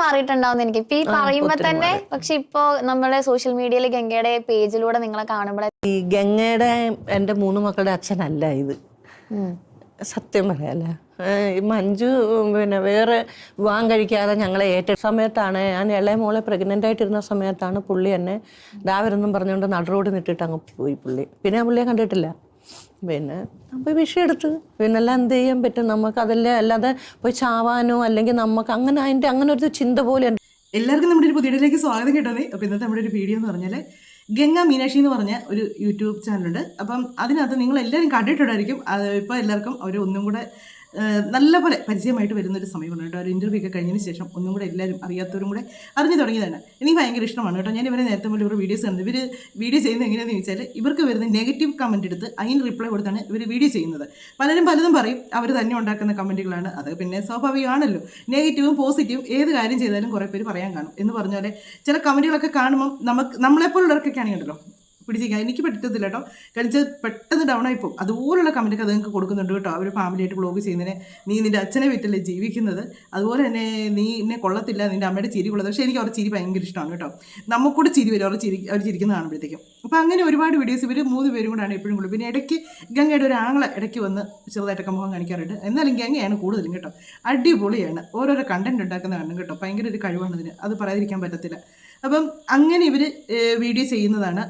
മാറിയിട്ടുണ്ടാവുന്ന എനിക്ക് ഇപ്പൊ ഈ പറയുമ്പോ തന്നെ. പക്ഷെ ഇപ്പോ നമ്മള് സോഷ്യൽ മീഡിയയിൽ ഗംഗയുടെ പേജിലൂടെ നിങ്ങളെ കാണുമ്പോഴേ ഈ ഗംഗയുടെ എൻ്റെ 3 മക്കളുടെ അച്ഛനല്ല ഇത്, സത്യം പറയാല്ല. മഞ്ജു പിന്നെ വേറെ വിവാഹം കഴിക്കാതെ ഞങ്ങളെ ഏറ്റ സമയത്താണ്, ഞാൻ ഇളയ മോളെ പ്രഗ്നൻ്റ് ആയിട്ടിരുന്ന സമയത്താണ് പുള്ളി എന്നെ ദാവരെന്നും പറഞ്ഞുകൊണ്ട് നടുറോഡ് നിട്ടിട്ട് അങ്ങ് പോയി പുള്ളി. പിന്നെ ഞാൻ പുള്ളിയെ കണ്ടിട്ടില്ല. പിന്നെ അപ്പോൾ വിഷയെടുത്ത് പിന്നെല്ലാം എന്ത് ചെയ്യാൻ പറ്റും നമുക്ക്? അതല്ലേ, അല്ലാതെ പോയി ചാവാനോ അല്ലെങ്കിൽ നമുക്ക് അങ്ങനെ അതിൻ്റെ അങ്ങനെ ഒരു ചിന്ത പോലെ. എല്ലാവർക്കും നമ്മുടെ ഒരു പുതിയ വീഡിയോയിലേക്ക് സ്വാഗതം കേട്ടത്. അപ്പോൾ ഇന്നത്തെ നമ്മുടെ ഒരു വീഡിയോ എന്ന് പറഞ്ഞാൽ ഗംഗ മീനാക്ഷി എന്ന് പറഞ്ഞ ഒരു യൂട്യൂബ് ചാനലുണ്ട്. അപ്പം അതിനകത്ത് നിങ്ങൾ എല്ലാവരും കണ്ടിട്ടുണ്ടായിരിക്കും. അത് ഇപ്പോൾ എല്ലാവർക്കും അവർ ഒന്നും കൂടെ നല്ലപോലെ പരിചയമായിട്ട് വരുന്നൊരു സമയമാണ് കേട്ടോ. ഒരു ഇൻ്റർവ്യൂ ഒക്കെ കഴിഞ്ഞതിന് ശേഷം ഒന്നും കൂടെ എല്ലാവരും അറിയാത്തവരും കൂടെ അറിഞ്ഞു തുടങ്ങിയതാണ്. എനിക്ക് ഭയങ്കര ഇഷ്ടമാണ് കേട്ടോ. ഞാൻ ഇവരെ നേരത്തെ മുതൽ ഇവർ വീഡിയോസ് കണ്ടത്. ഇവർ വീഡിയോ ചെയ്യുന്നത് എങ്ങനെയാണെന്ന് ചോദിച്ചാൽ ഇവർക്ക് വരുന്ന നെഗറ്റീവ് കമൻറ്റ് എടുത്ത് അതിന് റിപ്ലൈ കൊടുത്താണ് ഇവർ വീഡിയോ ചെയ്യുന്നത്. പലതും പറയും, അവർ തന്നെ ഉണ്ടാക്കുന്ന കമൻറ്റുകളാണ്. അത് പിന്നെ സ്വാഭാവികമാണല്ലോ. നെഗറ്റീവും പോസിറ്റീവും ഏത് കാര്യം ചെയ്താലും കുറേ പേര് പറയാൻ കാണും. എന്ന് പറഞ്ഞ പോലെ ചില കമൻറ്റുകളൊക്കെ കാണുമ്പം നമ്മളെപ്പോലുള്ളവർക്കൊക്കെ ആണെങ്കിലോ പിടിച്ചിരിക്കുക. എനിക്ക് പറ്റത്തില്ല കേട്ടോ. കഴിച്ച് പെട്ടെന്ന് ഡൗൺ ആയിപ്പോവും. അതുപോലുള്ള കമൻറ്റൊക്കെ അത് നിങ്ങൾക്ക് കൊടുക്കുന്നുണ്ട് കേട്ടോ. അവർ ഫാമിലിയായിട്ട് വ്ളോഗ് ചെയ്യുന്നതിന് നീ നിൻ്റെ അച്ഛനെ വിറ്റല്ലേ ജീവിക്കുന്നത്, അതുപോലെ തന്നെ നീ എന്നെ കൊള്ളത്തില്ല, നിൻ്റെ അമ്മയുടെ ചിരി കൊള്ളത്. പക്ഷേ എനിക്ക് അവരുടെ ചിരി ഭയങ്കര ഇഷ്ടമാണ് കേട്ടോ. നമുക്കൂടെ ചിരി വരും അവർ ചിരിക്കുന്നത് കാണുമ്പോഴത്തേക്കും. അപ്പോൾ അങ്ങനെ ഒരുപാട് വീഡിയോസ് ഇവർ 3 പേരും കൂടാണ് എപ്പോഴും കൂടുതൽ. പിന്നെ ഇടയ്ക്ക് ഗംഗയുടെ ഒരു ആങ്ങളെ ഇടയ്ക്ക് വന്ന് ചെറുതായിട്ടൊക്കെ മുഖം കാണിക്കാറുണ്ട്. എന്നാലും ഗംഗയാണ് കൂടുതലും കേട്ടോ. അടിപൊളിയാണ്, ഓരോരോ കണ്ടന്റ് ഉണ്ടാക്കുന്നതാണ് കേട്ടോ. ഭയങ്കര ഒരു കഴിവാണ് ഇതിന്, അത് പറയാതിരിക്കാൻ പറ്റത്തില്ല. അപ്പം അങ്ങനെ ഇവർ വീഡിയോ ചെയ്യുന്നതാണ്.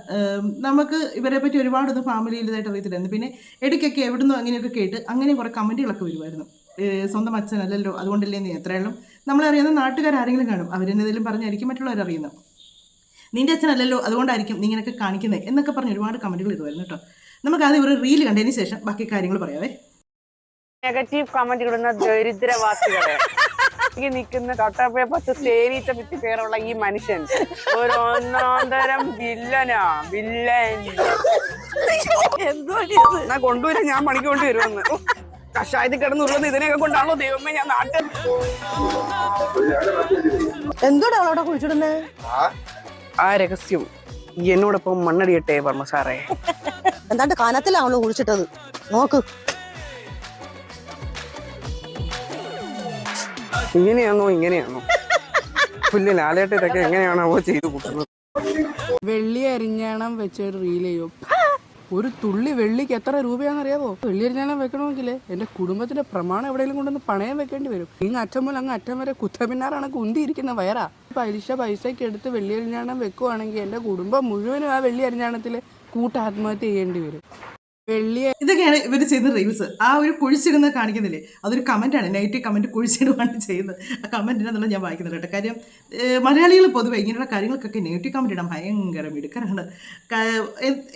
നമുക്ക് ഇവരെ പറ്റി ഒരുപാടൊന്നും ഫാമിലിയിൽ ഇതായിട്ട് അറിയത്തില്ലായിരുന്നു. പിന്നെ ഇടയ്ക്കൊക്കെ എവിടുന്നോ അങ്ങനെയൊക്കെ കേട്ട് അങ്ങനെ കുറേ കമൻറ്റുകളൊക്കെ വരുമായിരുന്നു. സ്വന്തം അച്ഛനല്ലല്ലോ അതുകൊണ്ടല്ലേ നീ എത്രയാളും നമ്മളറിയുന്ന നാട്ടുകാരെങ്കിലും കാണും, അവരെന്തെങ്കിലും പറഞ്ഞായിരിക്കും മറ്റുള്ളവരറിയുന്നത്. നിൻ്റെ അച്ഛനല്ലല്ലോ അതുകൊണ്ടായിരിക്കും നീ ഇങ്ങനെയൊക്കെ കാണിക്കുന്നത് എന്നൊക്കെ പറഞ്ഞ് ഒരുപാട് കമൻറ്റുകൾ ഇടുമായിരുന്നു കേട്ടോ. നമുക്ക് ആദ്യം ഒരു റീൽ കണ്ടതിന് ശേഷം ബാക്കി കാര്യങ്ങൾ പറയാവേ. നെഗറ്റീവ് കമന്റ് ഇടുന്ന ദരിദ്രവാസികളെ ഈ നിൽക്കുന്ന തൊട്ടപ്പേപ്പത്ത് തേനീച്ച വിറ്റ് പേരുള്ള ഈ മനുഷ്യൻ ഒരു ഒന്നാന്തരം വില്ലൻ. എന്നാ കൊണ്ടുവരാൻ ഞാൻ പണിക്ക് കൊണ്ടുവരുമെന്ന് കഷായത്തിൽ കിടന്നുള്ളത് ഇതിനെയൊക്കെ കൊണ്ടാണല്ലോ ദൈവമേ ഞാൻ നാട്ടിൽ. എന്തോടെ അവളവിടെ കുഴിച്ചിടുന്നേ? ആ രഹസ്യം എന്നോടൊപ്പം മണ്ണടിയട്ടെ വർമ്മ സാറേ. എന്താണ്ട് കാനത്തിലാണല്ലോ കുഴിച്ചിട്ടത്, നോക്ക്. ഇങ്ങനെയാണോ പുല്ല് ലാലേട്ട് ഇതൊക്കെ എങ്ങനെയാണോ ചെയ്ത് കൂട്ടുന്നത്? വെള്ളി അരിഞ്ഞാണം വെച്ചൊരു റീൽ ചെയ്യും. ഒരു തുള്ളി വെള്ളിക്ക് എത്ര രൂപയാണെന്നറിയാവോ? വെള്ളി അരിഞ്ഞാണം വെക്കണമെങ്കിൽ എൻ്റെ കുടുംബത്തിന്റെ പ്രമാണം എവിടെയെങ്കിലും കൊണ്ടൊന്ന് പണയം വെക്കേണ്ടി വരും. ഇങ്ങ് അറ്റം മുതൽ അങ്ങ് അറ്റം വരെ കുത്തപിന്നാറാണ് കുന്തിയിരിക്കുന്ന വയറാ. പൈസയ്ക്ക് എടുത്ത് വെള്ളി അരിഞ്ഞാണം വെക്കുവാണെങ്കിൽ എൻ്റെ കുടുംബം മുഴുവനും ആ വെള്ളി അരിഞ്ഞാണത്തിൽ ആത്മഹത്യ ചെയ്യേണ്ടി വരും. ഇതൊക്കെയാണ് ഇവർ ചെയ്യുന്ന റീൽസ്. ആ ഒരു കുഴിച്ചിടുന്ന കാണിക്കുന്നില്ലേ, അതൊരു കമൻറ്റാണ്, നെഗറ്റീവ് കമൻറ്റ് കുഴിച്ചിടുകയാണ് ചെയ്യുന്നത്. ആ കമൻറ്റിനെന്നുള്ള ഞാൻ വായിക്കുന്നില്ല കേട്ടോ. കാര്യം മലയാളികൾ പൊതുവെ ഇങ്ങനെയുള്ള കാര്യങ്ങൾക്കൊക്കെ നെഗറ്റീവ് കമൻറ്റ് ഇടാൻ ഭയങ്കര മിടുക്കരാണ്.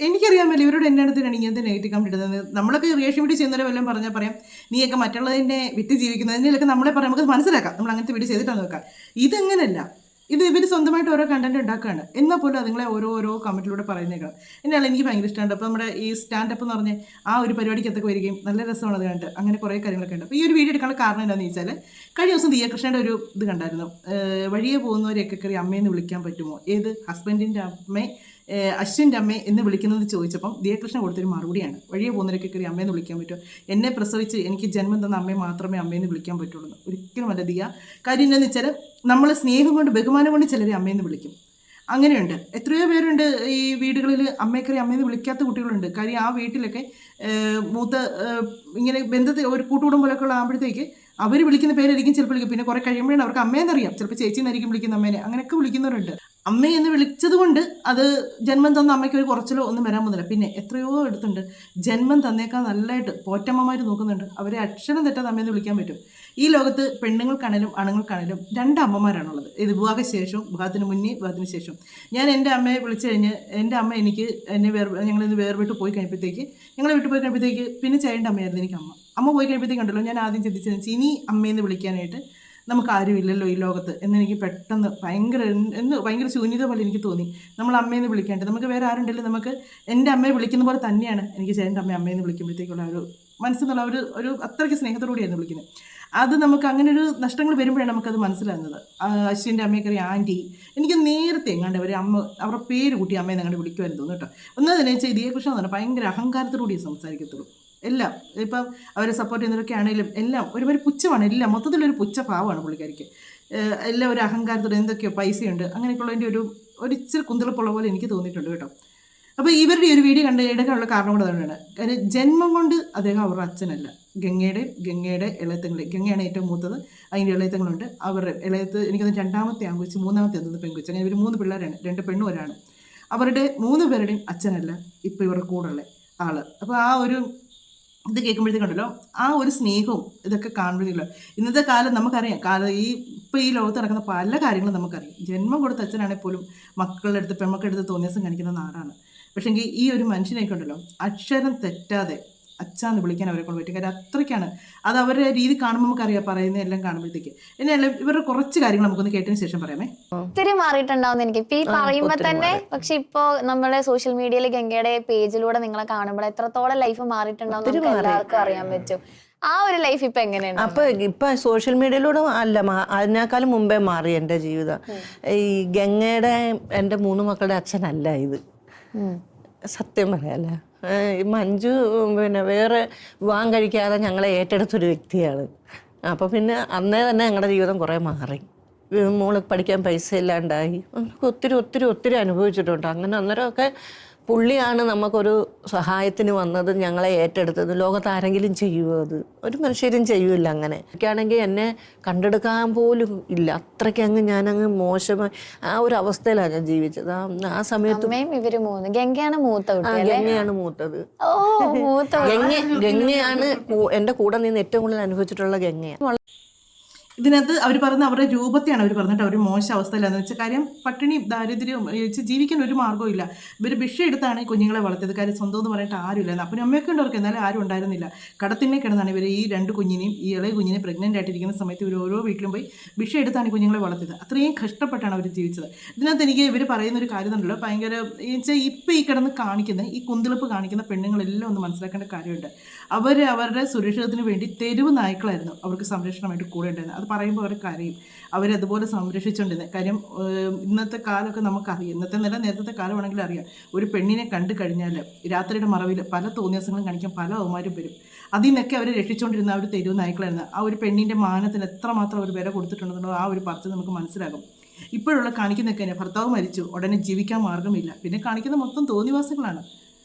എനിക്കറിയാമല്ലോ ഇവരോട് എൻ്റെ അടുത്തിനാണ് ഇങ്ങനത്തെ നെഗറ്റീവ് കമൻറ്റ് ഇടുന്നത്. നമ്മളൊക്കെ റിയാക്ഷൻ വീഡിയോ ചെയ്യുന്നവരെ വല്ലതും പറഞ്ഞാൽ പറയാം നീയൊക്കെ മറ്റുള്ളതിനെ വിറ്റ് ജീവിക്കുന്നതിനൊക്കെ നമ്മളെ പറയാം, നമുക്ക് മനസ്സിലാക്കാം, നമ്മൾ അങ്ങനത്തെ വീഡിയോ ചെയ്തിട്ടാണ് നോക്കാം. ഇതെങ്ങനെയല്ല, ഇത് ഇവർ സ്വന്തമായിട്ട് ഓരോ കണ്ടന്റ് ഉണ്ടാക്കുകയാണ്. എന്നാൽ പോലും അതുങ്ങളെ ഓരോ കമൻറ്റിലൂടെ പറയുന്നേക്കാം. എന്നാണ് എനിക്ക് ഭയങ്കര ഇഷ്ടമുണ്ട്. അപ്പോൾ നമ്മുടെ ഈ സ്റ്റാൻഡപ്പ് എന്ന് പറഞ്ഞ് ആ ഒരു പരിപാടിക്കകത്തൊക്കെ വരികയും നല്ല രസമാണ് അത് കണ്ടിട്ട്. അങ്ങനെ കുറേ കാര്യങ്ങളൊക്കെ ഉണ്ട്. അപ്പോൾ ഈ ഒരു വീഡിയോ എടുക്കാനുള്ള കാരണം എന്താണെന്ന് ചോദിച്ചാൽ കഴിഞ്ഞ ദിവസം ദിയകൃഷ്ണയുടെ ഒരു ഇത് കണ്ടായിരുന്നു. വഴിയെ പോകുന്നവരെയൊക്കെ കയറി അമ്മയെന്ന് വിളിക്കാൻ പറ്റുമോ, ഏത് ഹസ്ബൻഡിൻ്റെ അമ്മ അശ്വിൻ്റെ അമ്മ എന്ന് വിളിക്കുന്നത് ചോദിച്ചപ്പം ദിയകൃഷ്ണൻ കൊടുത്തൊരു മറുപടിയാണ്, വഴിയെ പോകുന്നവരൊക്കെ കയറി അമ്മയെന്ന് വിളിക്കാൻ പറ്റുമോ, എന്നെ പ്രസവിച്ച് എനിക്ക് ജന്മം തന്ന അമ്മയെ മാത്രമേ അമ്മയെന്ന് വിളിക്കാൻ പറ്റുള്ളൂ. ഒരിക്കലും അല്ല ദിയ. കാര്യം എന്താണെന്ന് വെച്ചാൽ നമ്മൾ സ്നേഹം കൊണ്ട് ബഹുമാനം കൊണ്ട് ചിലരെ അമ്മയെന്ന് വിളിക്കും. അങ്ങനെയുണ്ട്, എത്രയോ പേരുണ്ട് ഈ വീടുകളിൽ അമ്മയെക്കറി അമ്മയെന്ന് വിളിക്കാത്ത കുട്ടികളുണ്ട്. കാര്യം ആ വീട്ടിലൊക്കെ മൂത്ത ഇങ്ങനെ ബന്ധത്തിൽ ഒരു കൂട്ടുകുടുംബമൊക്കെ ഉള്ള ആകുമ്പോഴത്തേക്ക് അവർ വിളിക്കുന്ന പേരായിരിക്കും ചിലപ്പോൾ വിളിക്കും. പിന്നെ കുറേ കഴിയുമ്പോഴാണ് അവർക്ക് അമ്മയെന്നറിയാം, ചിലപ്പോൾ ചേച്ചിന്നായിരിക്കും വിളിക്കുന്ന അമ്മേനെ, അങ്ങനെയൊക്കെ വിളിക്കുന്നവരുണ്ട്. അമ്മയെന്ന് വിളിച്ചത് കൊണ്ട് അത് ജന്മം തന്ന അമ്മയ്ക്ക് ഒരു കുറച്ചിലോ ഒന്നും വരാൻ പോകുന്നില്ല. പിന്നെ എത്രയോ എടുത്തുണ്ട് ജന്മം തന്നേക്കാൾ നല്ലതായിട്ട് പോറ്റമ്മമാർ നോക്കുന്നുണ്ട്, അവരെ അക്ഷരം തെറ്റാതെ അമ്മയെന്ന് വിളിക്കാൻ പറ്റും. ഈ ലോകത്ത് പെണ്ണുങ്ങൾക്കാണേലും ആണുങ്ങൾക്കാണേലും 2 അമ്മമാരാണുള്ളത്. ഇത് വിവാഹശേഷവും വിവാഹത്തിന് മുന്നേ വിവാഹത്തിന് ശേഷം. ഞാൻ എൻ്റെ അമ്മയെ വിളിച്ചു കഴിഞ്ഞ് എൻ്റെ അമ്മ എനിക്ക് ഞങ്ങളിന്ന് വേർവിട്ട് പോയി കഴിഞ്ഞപ്പോഴത്തേക്ക് പിന്നെ ചെയ്യേണ്ട അമ്മയായിരുന്നു എനിക്ക് അമ്മ പോയി കഴിയുമ്പോഴത്തേക്കുണ്ടല്ലോ ഞാൻ ആദ്യം ചിന്തിച്ചത് ഇനി അമ്മയെന്ന് വിളിക്കാനായിട്ട് നമുക്ക് ആരുമില്ലല്ലോ ഈ ലോകത്ത് എന്നെനിക്ക് പെട്ടെന്ന് ഭയങ്കര ശൂന്യത പോലെ എനിക്ക് തോന്നി. നമ്മൾ അമ്മയെന്ന് വിളിക്കാണ്ട് നമുക്ക് വേറെ ആരുണ്ടല്ലോ, നമുക്ക് എൻ്റെ അമ്മയെ വിളിക്കുന്ന പോലെ തന്നെയാണ് എനിക്ക് ചേട്ടൻ്റെ അമ്മയെന്ന് വിളിക്കുമ്പോഴത്തേക്കുള്ള ഒരു മനസ്സിലുള്ള ഒരു അത്രയ്ക്ക് സ്നേഹത്തോടുകൂടിയായിരുന്നു വിളിക്കുന്നത്. അത് നമുക്ക് അങ്ങനെ ഒരു നഷ്ടങ്ങൾ വരുമ്പോഴാണ് നമുക്കത് മനസ്സിലാകുന്നത്. അശ്വിൻ്റെ അമ്മയൊക്കെ ആൻറ്റി, എനിക്ക് നേരത്തെ എങ്ങാണ്ട് അവരുടെ പേര് കൂട്ടി അമ്മയെന്ന് അങ്ങോട്ട് വിളിക്കുമായിരുന്നു തോന്നുന്നു കേട്ടോ. ഒന്നത് തന്നെ വെച്ചാൽ ഇതിനെക്കുറിച്ച് പറഞ്ഞാൽ ഭയങ്കര അഹങ്കാരത്തോടുകൂടിയേ സംസാരിക്കത്തുള്ളൂ. എല്ലാം ഇപ്പം അവരെ സപ്പോർട്ട് ചെയ്യുന്നവരൊക്കെ ആണെങ്കിലും എല്ലാം ഒരുപാട് പുച്ഛമാണ്, എല്ലാം മൊത്തത്തിലൊരു പുച്ഛ ഭാവമാണ് പുള്ളിക്കാരിക്ക്. എല്ലാം ഒരു അഹങ്കാരത്തോടെ എന്തൊക്കെയോ പൈസയുണ്ട് അങ്ങനെയൊക്കെയുള്ളതിൻ്റെ ഒരു ഇച്ചിരി കുന്തളപ്പുള്ള പോലെ എനിക്ക് തോന്നിയിട്ടുണ്ട് കേട്ടോ. അപ്പോൾ ഇവരുടെ ഒരു വീഡിയോ കണ്ട് എടുക്കാനുള്ള കാരണം കൂടെ തന്നെയാണ്. കാര്യം ജന്മം കൊണ്ട് അദ്ദേഹം അവരുടെ അച്ഛനല്ല. ഗംഗയുടെ ഇളയത്തങ്ങളെ, ഗംഗയാണ് ഏറ്റവും മൂത്തത്, അതിൻ്റെ ഇളയത്തങ്ങളുണ്ട്. അവരുടെ ഇളയത്ത് എനിക്കത് രണ്ടാമത്തെ ആൺകൊച്ച്, മൂന്നാമത്തെ എന്നത് പെൺകൊച്ച്, അങ്ങനെ ഇവർ 3 പിള്ളേരാണ്, 2 പെണ്ണും ഒരാണ്. അവരുടെ 3 പേരുടെയും അച്ഛനല്ല ഇപ്പോൾ ഇവരുടെ കൂടെയുള്ള ആള്. അപ്പോൾ ആ ഒരു ഇത് കേൾക്കുമ്പോഴത്തേക്കുണ്ടല്ലോ ആ ഒരു സ്നേഹവും ഇതൊക്കെ കാണുമ്പോഴല്ലോ ഇന്നത്തെ കാലം നമുക്കറിയാം. ഇപ്പോൾ ഈ ലോകത്ത് നടക്കുന്ന പല കാര്യങ്ങളും നമുക്കറിയാം. ജന്മം കൊടുത്ത അച്ഛനാണെങ്കിൽ പോലും മക്കളുടെ അടുത്ത് പെൺമക്കളുടെ അടുത്ത് തോന്നിയസം കാണിക്കുന്ന നാടാണ്. പക്ഷേങ്കിൽ ഈ ഒരു മനുഷ്യനെയൊക്കെ ഉണ്ടല്ലോ അക്ഷരം തെറ്റാതെ അച്ഛാന്ന് വിളിക്കാൻ അവരെ കൊണ്ട് പറ്റും. കാര്യം അത്രയ്ക്കാണ് അത് അവരുടെ രീതി കാണുമ്പോൾ നമുക്കറിയാം, പറയുന്ന എല്ലാം കാണുമ്പോഴത്തേക്ക്. എന്നാലും ഇവരുടെ കുറച്ച് കാര്യങ്ങൾ നമുക്കൊന്ന് കേട്ടതിന് ശേഷം പറയാമേ. ഒത്തിരി മാറിയിട്ടുണ്ടാവും എനിക്ക് ഇപ്പൊ ഈ പറയുമ്പോ തന്നെ. പക്ഷെ ഇപ്പൊ നമ്മള് സോഷ്യൽ മീഡിയയിൽ ഗംഗയുടെ പേജിലൂടെ നിങ്ങളെ കാണുമ്പോൾ എത്രത്തോളം ലൈഫ് മാറിയിട്ടുണ്ടാവും നമുക്ക് എല്ലാവർക്കും അറിയാൻ പറ്റും. ആ ഒരു ലൈഫ് ഇപ്പൊ എങ്ങനെയാണ്? ഇപ്പൊ സോഷ്യൽ മീഡിയയിലൂടെ അല്ല, അതിനേക്കാളും മുമ്പേ മാറി എൻ്റെ ജീവിതം. ഈ ഗംഗയുടെ എൻ്റെ 3 മക്കളുടെ അച്ഛനല്ല ഇത്, സത്യം പറയാല്ല. മഞ്ജു വേറെ വിവാഹം കഴിക്കാതെ ഞങ്ങളെ ഏറ്റെടുത്തൊരു വ്യക്തിയാണ്. അപ്പോൾ പിന്നെ അന്നേ തന്നെ ഞങ്ങളുടെ ജീവിതം കുറേ മാറി. മോള് പഠിക്കാൻ പൈസ ഇല്ലാണ്ടായി, ഒത്തിരി ഒത്തിരി ഒത്തിരി അനുഭവിച്ചിട്ടുണ്ട്. അങ്ങനെ അന്നേരമൊക്കെ പുള്ളിയാണ് നമുക്കൊരു സഹായത്തിന് വന്നത്, ഞങ്ങളെ ഏറ്റെടുത്തത്. ലോകത്ത് ആരെങ്കിലും ചെയ്യുമോ? അത് ഒരു മനുഷ്യരും ചെയ്യൂല. അങ്ങനെ എനിക്കാണെങ്കിൽ എന്നെ കണ്ടെടുക്കാൻ പോലും ഇല്ല, അത്രയ്ക്ക് ഞാനങ്ങ് മോശമായി ആ ഒരു അവസ്ഥയിലാണ് ഞാൻ ജീവിച്ചത്. ആ സമയത്ത് ഇവര് 3 ഗംഗയാണ് മൂത്ത കുട്ടി. ഗംഗയാണ് മൂത്തത്. ഗംഗയാണ് എൻ്റെ കൂടെ നിന്ന് ഏറ്റവും കൂടുതൽ അനുഭവിച്ചിട്ടുള്ള ഗംഗയാണ്. ഇതിനകത്ത് അവർ പറയുന്ന അവരുടെ രൂപത്തെയാണ് അവർ പറഞ്ഞിട്ട് അവർ മോശം അവസ്ഥയിലാണെന്ന് വെച്ചാൽ കാര്യം പട്ടിണി ദാരിദ്ര്യവും ജീവിക്കാൻ ഒരു മാർഗ്ഗവും ഇല്ല. ഇവർ ഭിക്ഷ എടുത്താണ് കുഞ്ഞുങ്ങളെ വളർത്തിയത്. കാര്യം സ്വന്തം എന്ന് പറഞ്ഞിട്ട് ആരുമില്ല. അപ്പനും അമ്മയൊക്കെ ഉണ്ടവർക്ക്, എന്നാലും ആരും ഉണ്ടായിരുന്നില്ല. കടത്തിനെ കിടന്നാണ് ഇവർ ഈ 2 കുഞ്ഞിനെയും ഈ ഇളയ കുഞ്ഞിനെ പ്രഗ്നൻ്റ് ആയിട്ടിരിക്കുന്ന സമയത്ത് ഇവർ ഓരോ വീട്ടിലും പോയി ഭിക്ഷ എടുത്താണ് കുഞ്ഞുങ്ങളെ വളർത്തിയത്. അത്രയും കഷ്ടപ്പെട്ടാണ് അവർ ജീവിച്ചത്. ഇതിനകത്ത് എനിക്ക് ഇവർ പറയുന്നൊരു കാര്യം ഉണ്ടല്ലോ ഭയങ്കര വെച്ചാൽ ഇപ്പോൾ ഈ കിടന്ന് കാണിക്കുന്ന ഈ കുന്തിളിപ്പ് കാണിക്കുന്ന പെണ്ണുങ്ങളെല്ലാം ഒന്ന് മനസ്സിലാക്കേണ്ട കാര്യമുണ്ട്. അവരുടെ സുരക്ഷിതത്തിന് വേണ്ടി തെരുവ് നായ്ക്കളായിരുന്നു അവർക്ക് സംരക്ഷണമായിട്ട് കൂടെ ഉണ്ടായിരുന്നത്. അത് പറയുമ്പോൾ അവർ കരയും. അവരതുപോലെ സംരക്ഷിച്ചുകൊണ്ടിരുന്നത്. കാര്യം ഇന്നത്തെ കാലമൊക്കെ നമുക്കറിയാം, ഇന്നത്തെ നില നേരത്തെ കാലമാണെങ്കിലും അറിയാം. ഒരു പെണ്ണിനെ കണ്ടു കഴിഞ്ഞാൽ രാത്രിയുടെ മറവിൽ പല തോന്നിയാസങ്ങളും കാണിക്കാൻ പല അവന്മാരും വരും. അതിൽ നിന്നൊക്കെ അവരെ രക്ഷിച്ചുകൊണ്ടിരുന്ന ആ ഒരു തെരുവ് നായ്ക്കളായിരുന്നു. ആ ഒരു പെണ്ണിൻ്റെ മാനത്തിന് എത്രമാത്രം അവർ വില കൊടുത്തിട്ടുണ്ടെന്നുള്ളത് ആ ഒരു പറച്ചിൽ നമുക്ക് മനസ്സിലാകും. ഇപ്പോഴുള്ള കാണിക്കുന്നതൊക്കെ തന്നെ ഭർത്താവ് മരിച്ചു ഉടനെ ജീവിക്കാൻ മാർഗ്ഗമില്ല, പിന്നെ കാണിക്കുന്ന മൊത്തം തോന്നിവാസങ്ങളാണ്.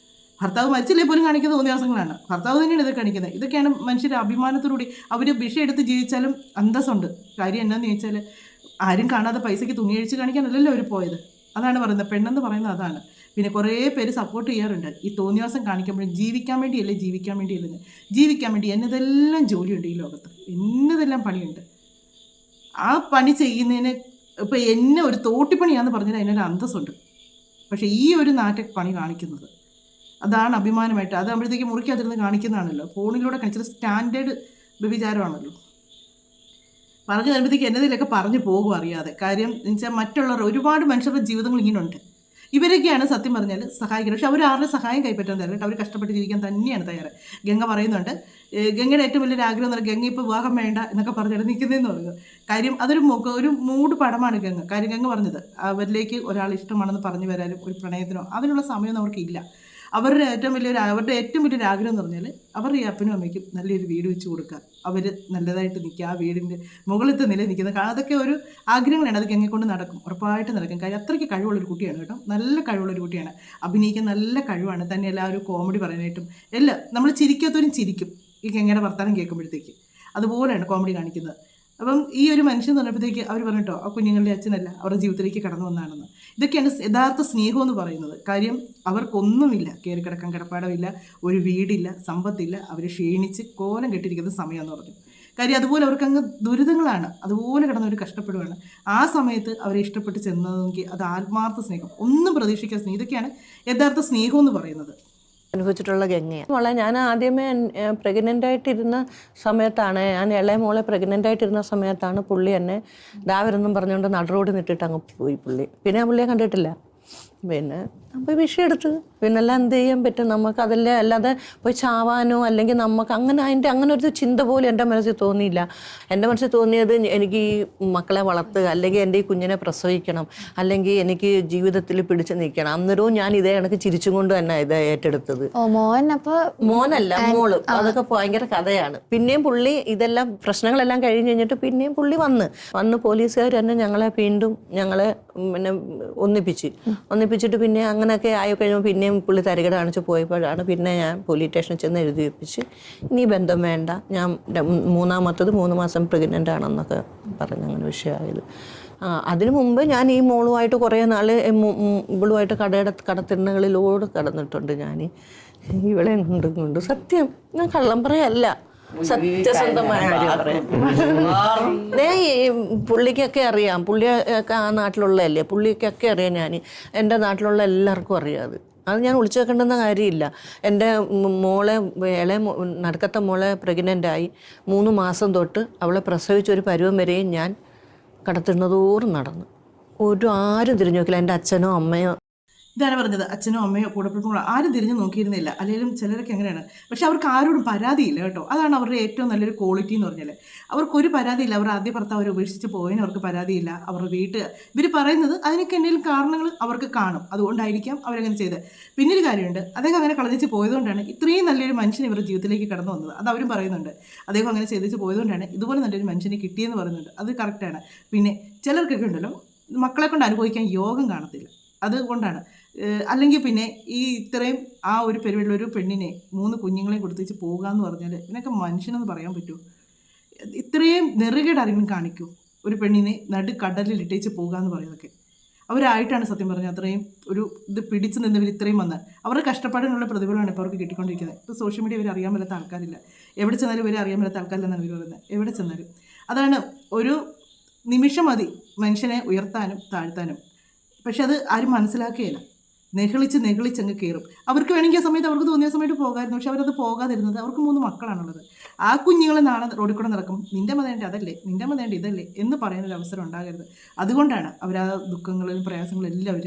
ഭർത്താവ് മരിച്ചില്ലേ പോലും കാണിക്കുന്ന തോന്നിയാസങ്ങളാണ്. ഭർത്താവ് തന്നെയാണ് ഇതൊക്കെ കാണിക്കുന്നത്. ഇതൊക്കെയാണ് മനുഷ്യരുടെ അഭിമാനത്തോടുകൂടി അവർ ഭിക്ഷ എടുത്ത് ജീവിച്ചാലും അന്തസ്സുണ്ട്. കാര്യം എന്നാന്ന് ചോദിച്ചാൽ ആരും കാണാതെ പൈസയ്ക്ക് തുണിയഴിച്ച് കാണിക്കാനല്ലല്ലോ അവർ പോയത്. അതാണ് പറയുന്നത്, പെണ്ണെന്ന് പറയുന്നത് അതാണ്. പിന്നെ കുറേ പേര് സപ്പോർട്ട് ചെയ്യാറുണ്ട് ഈ തോന്നിയാസം കാണിക്കുമ്പോഴും. ജീവിക്കാൻ വേണ്ടിയല്ലേ ജീവിക്കാൻ വേണ്ടി എന്നതെല്ലാം ജോലിയുണ്ട് ഈ ലോകത്ത്, എന്നതെല്ലാം പണിയുണ്ട്. ആ പണി ചെയ്യുന്നതിന് ഇപ്പോൾ എന്നെ ഒരു തോട്ടിപ്പണിയാന്ന് പറഞ്ഞാൽ അതിനൊരു അന്തസ്സുണ്ട്. പക്ഷേ ഈ ഒരു പണി കാണിക്കുന്നത് അതാണ് അഭിമാനമായിട്ട്. അതാകുമ്പോഴത്തേക്ക് മുറിക്കകത്തിരുന്ന് കാണിക്കുന്നതാണല്ലോ, ഫോണിലൂടെ കാണിച്ചത് സ്റ്റാൻഡേർഡ് വ്യഭിചാരമാണല്ലോ. പറഞ്ഞു തരുമ്പോഴത്തേക്ക് എന്നതിലൊക്കെ പറഞ്ഞു പോകും അറിയാതെ. കാര്യം എന്ന് വെച്ചാൽ മറ്റുള്ളവർ ഒരുപാട് മനുഷ്യരുടെ ജീവിതങ്ങൾ ഇങ്ങനെയുണ്ട്. ഇവരൊക്കെയാണ് സത്യം പറഞ്ഞാൽ സഹായിക്കുന്നത്. പക്ഷെ അവർ ആരുടെ സഹായം കൈപ്പറ്റാൻ തയ്യാറ്, അവർ കഷ്ടപ്പെട്ട് ജീവിക്കാൻ തന്നെയാണ് തയ്യാറ്. ഗംഗ പറയുന്നുണ്ട്, ഗംഗയുടെ ഏറ്റവും വലിയൊരു ആഗ്രഹം എന്ന് പറഞ്ഞാൽ ഗംഗ ഇപ്പോൾ വിവാഹം വേണ്ട എന്നൊക്കെ പറഞ്ഞിട്ട് നിൽക്കുന്നതെന്ന് പറയുന്നത്. കാര്യം അതൊരു മൂഡ് പടമാണ് ഗംഗ. കാര്യം ഗംഗ പറഞ്ഞത് അവരിലേക്ക് ഒരാൾ ഇഷ്ടമാണെന്ന് പറഞ്ഞു വരാനും ഒരു പ്രണയത്തിനോ അതിനുള്ള സമയമൊന്നും അവർക്കില്ല. അവരുടെ ഏറ്റവും വലിയൊരു ആഗ്രഹം എന്ന് പറഞ്ഞാൽ അവരുടെ ഈ അപ്പനും അമ്മയ്ക്കും നല്ലൊരു വീട് വെച്ച് കൊടുക്കുക, അവർ നല്ലതായിട്ട് നിൽക്കുക, ആ വീടിൻ്റെ മുകളിലത്തെ നില നിൽക്കുന്നത്. അതൊക്കെ ഒരു ആഗ്രഹങ്ങളാണ്. അത് ഗംഗയെ കൊണ്ട് നടക്കും, ഉറപ്പായിട്ട് നടക്കും. കാര്യം അത്രയ്ക്ക് കഴിവുള്ളൊരു കുട്ടിയാണ് കേട്ടോ, നല്ല കഴിവുള്ളൊരു കുട്ടിയാണ്. അഭിനയിക്കാൻ നല്ല കഴിവാണ്. തന്നെ എല്ലാവരും കോമഡി പറയാനായിട്ടും എല്ലാം നമ്മൾ ചിരിക്കാത്തവരും ചിരിക്കും ഈ ഗംഗയുടെ വർത്തമാനം കേൾക്കുമ്പോഴത്തേക്ക്. അതുപോലെയാണ് കോമഡി കാണിക്കുന്നത്. അപ്പം ഈ ഒരു മനുഷ്യൻ പറഞ്ഞപ്പോഴത്തേക്ക് അവർ പറഞ്ഞിട്ടോ ആ കുഞ്ഞുങ്ങളുടെ അച്ഛനല്ല, അവരുടെ ജീവിതത്തിലേക്ക് കടന്നു വന്നതാണെന്ന്. ഇതൊക്കെയാണ് യഥാർത്ഥ സ്നേഹം എന്ന് പറയുന്നത്. കാര്യം അവർക്കൊന്നുമില്ല, കയറി കിടക്കാൻ കിടപ്പാടമില്ല, ഒരു വീടില്ല, സമ്പത്തില്ല, അവർ ക്ഷീണിച്ച് കോലം കെട്ടിരിക്കുന്ന സമയമെന്ന് പറഞ്ഞു. കാര്യം അതുപോലെ അവർക്ക് അങ്ങ് ദുരിതങ്ങളാണ്, അതുപോലെ കിടന്നവർ കഷ്ടപ്പെടുകയാണ്. ആ സമയത്ത് അവരെ ഇഷ്ടപ്പെട്ട് ചെന്നതെങ്കിൽ അത് ആത്മാർത്ഥ സ്നേഹം, ഒന്നും പ്രതീക്ഷിക്കാത്ത സ്നേഹം. ഇതൊക്കെയാണ് യഥാർത്ഥ സ്നേഹം എന്ന് പറയുന്നത്. അനുഭവിച്ചിട്ടുള്ള ഗംഗയാണ്. ഞാൻ ആദ്യമേ പ്രഗ്നൻ്റ് ആയിട്ടിരുന്ന സമയത്താണ്, ഞാൻ ഇളയ മോളെ പ്രഗ്നൻ്റ് ആയിട്ടിരുന്ന സമയത്താണ് പുള്ളി എന്നെ ദാവരെന്നും പറഞ്ഞുകൊണ്ട് നടുറോഡ് നിട്ടിട്ട് അങ്ങ് പോയി പുള്ളി. പിന്നെ ആ പുള്ളിയെ കണ്ടിട്ടില്ല. പിന്നെ അപ്പോൾ വിഷയെടുത്ത് പിന്നെല്ലാം എന്ത് ചെയ്യാൻ പറ്റും നമുക്ക്? അതല്ലേ, അല്ലാതെ പോയി ചാവാനോ അല്ലെങ്കിൽ നമുക്ക് അങ്ങനെ ഒരു ചിന്ത പോലും എൻ്റെ മനസ്സിൽ തോന്നിയില്ല. എൻ്റെ മനസ്സിൽ തോന്നിയത് എനിക്ക് ഈ മക്കളെ വളർത്തുക, അല്ലെങ്കിൽ എൻ്റെ ഈ കുഞ്ഞിനെ പ്രസവിക്കണം, അല്ലെങ്കിൽ എനിക്ക് ജീവിതത്തിൽ പിടിച്ചു നിൽക്കണം. അന്നേരവും ഞാൻ ഇതേ കണക്ക് ചിരിച്ചും കൊണ്ട് തന്നെ ഇത് ഏറ്റെടുത്തത്. മോനല്ല, മോള്. അതൊക്കെ ഭയങ്കര കഥയാണ്. പിന്നെയും പുള്ളി ഇതെല്ലാം പ്രശ്നങ്ങളെല്ലാം കഴിഞ്ഞ് കഴിഞ്ഞിട്ട് പിന്നെയും പുള്ളി വന്ന് പോലീസുകാർ തന്നെ ഞങ്ങളെ പിന്നെ ഒന്നിപ്പിച്ചിട്ട് പിന്നെ അങ്ങനെയൊക്കെ ആയി കഴിയുമ്പോൾ പിന്നെയും പുള്ളി തരികട കാണിച്ച് പോയപ്പോഴാണ് പിന്നെ ഞാൻ പോലീസ് സ്റ്റേഷനിൽ ചെന്ന് എഴുതി വെപ്പിച്ച് ഇനി ബന്ധം വേണ്ട, ഞാൻ 3 മാസം പ്രഗ്നൻ്റ് ആണെന്നൊക്കെ പറഞ്ഞ് അങ്ങനെ വിഷയമായത്. അതിനു മുമ്പ് ഞാൻ ഈ മോളുമായിട്ട് കുറേ നാൾ ഇവളുമായിട്ട് കടത്തിണ്ണകളിലോട് കടന്നിട്ടുണ്ട്. ഞാൻ ഇവളെ കൊണ്ട് സത്യം, ഞാൻ കള്ളം പറയല്ല, സത്യസന്ധമായ കാര്യം പറയാം. പുള്ളിക്കൊക്കെ അറിയാം, പുള്ളിയൊക്കെ ആ നാട്ടിലുള്ളതല്ലേ, പുള്ളിക്കൊക്കെ അറിയാം. എൻ്റെ നാട്ടിലുള്ള എല്ലാവർക്കും അറിയാം. അത് ഞാൻ ഒളിച്ചു വെക്കേണ്ടുന്ന കാര്യമില്ല. എൻ്റെ മോളെ നടുക്കത്തെ മോളെ പ്രഗ്നൻ്റായി 3 മാസം തൊട്ട് അവളെ പ്രസവിച്ചൊരു പരുവം വരെയും ഞാൻ കടത്തിണ്ണതോറും നടന്നു. ആരും തിരിഞ്ഞു നോക്കില്ല, എൻ്റെ അച്ഛനോ അമ്മയോ. ഇതാണ് പറഞ്ഞത്, അച്ഛനോ അമ്മയോ കൂടപ്പിറപ്പുകളോ ആരും തിരിഞ്ഞു നോക്കിയിരുന്നില്ല. അല്ലെങ്കിലും ചിലരൊക്കെ എങ്ങനെയാണ്, പക്ഷെ അവർക്ക് ആരോടും പരാതിയില്ല കേട്ടോ. അതാണ് അവരുടെ ഏറ്റവും നല്ലൊരു ക്വാളിറ്റി എന്ന് പറഞ്ഞാൽ. അവർക്കൊരു പരാതിയില്ല. അവർ ആദ്യ ഭർത്താവ് അവരെ ഉപേക്ഷിച്ച് പോയതിന് അവർക്ക് പരാതിയില്ല. അവരുടെ ഇവർ പറയുന്നത് അതിനൊക്കെ എന്തെങ്കിലും കാരണങ്ങൾ അവർക്ക് കാണും, അതുകൊണ്ടായിരിക്കാം അവരങ്ങനെ ചെയ്തത്. പിന്നൊരു കാര്യമുണ്ട്, അദ്ദേഹം അങ്ങനെ കളഞ്ഞിച്ച് പോയതുകൊണ്ടാണ് ഇത്രയും നല്ലൊരു മനുഷ്യൻ ഇവരുടെ ജീവിതത്തിലേക്ക് കടന്നു വന്നത്. അത് അവരും പറയുന്നുണ്ട്. അദ്ദേഹം അങ്ങനെ ചെയ്തിച്ച് പോയതുകൊണ്ടാണ് ഇതുപോലെ നല്ലൊരു മനുഷ്യനെ കിട്ടിയെന്ന് പറയുന്നുണ്ട്. അത് കറക്റ്റാണ്. പിന്നെ ചിലർക്കൊക്കെ ഉണ്ടല്ലോ, മക്കളെ കൊണ്ട് അനുഭവിക്കാൻ യോഗം കാണത്തില്ല, അതുകൊണ്ടാണ്. അല്ലെങ്കിൽ പിന്നെ ഈ ഇത്രയും ആ ഒരു പരിപാടിയിൽ ഒരു പെണ്ണിനെ 3 കുഞ്ഞുങ്ങളെയും കൊടുത്തേച്ച് പോകുക എന്ന് പറഞ്ഞാൽ ഇതിനൊക്കെ മനുഷ്യനെന്ന് പറയാൻ പറ്റുമോ? ഇത്രയും നെറുകേട് ആരെങ്കിലും കാണിക്കൂ? ഒരു പെണ്ണിനെ നടുക്കടലിൽ ഇട്ടേച്ച് പോകുക എന്ന് പറയുന്നതൊക്കെ അവരായിട്ടാണ് സത്യം പറഞ്ഞാൽ അത്രയും ഒരു ഇത് പിടിച്ചു നിന്നവർ ഇത്രയും വന്ന് അവരുടെ കഷ്ടപ്പാടിനുള്ള പ്രതിഫലമാണ് ഇപ്പോൾ അവർക്ക് കിട്ടിക്കൊണ്ടിരിക്കുന്നത്. ഇപ്പോൾ സോഷ്യൽ മീഡിയ ഇവർ അറിയാൻ പറ്റാത്ത ആൾക്കാരില്ല, എവിടെ ചെന്നാലും ഇവരെ അറിയാൻ പറ്റാത്ത ആൾക്കാരില്ലെന്നാണ് ഇവർ പറയുന്നത്. എവിടെ ചെന്നാലും അതാണ്, ഒരു നിമിഷം മതി മനുഷ്യനെ ഉയർത്താനും താഴ്ത്താനും. പക്ഷെ അത് ആരും മനസ്സിലാക്കുകയില്ല. നെഗളിച്ചങ്ങ് കയറും. അവർക്ക് വേണമെങ്കിൽ ആ സമയത്ത് അവർക്ക് തോന്നിയ സമയത്ത് പോകാമായിരുന്നു. പക്ഷെ അവരത് പോകാതിരുന്നത്, അവർക്ക് 3 മക്കളാണുള്ളത്. ആ കുഞ്ഞുങ്ങൾ നാളെ റോഡിൽ കൂടെ നടക്കും, നിൻ്റെ മതേണ്ട അതല്ലേ, നിൻ്റെ മതേണ്ട ഇതല്ലേ എന്ന് പറയുന്നൊരു അവസരം ഉണ്ടാകരുത്. അതുകൊണ്ടാണ് അവർ ആ ദുഃഖങ്ങളിലും പ്രയാസങ്ങളും എല്ലാം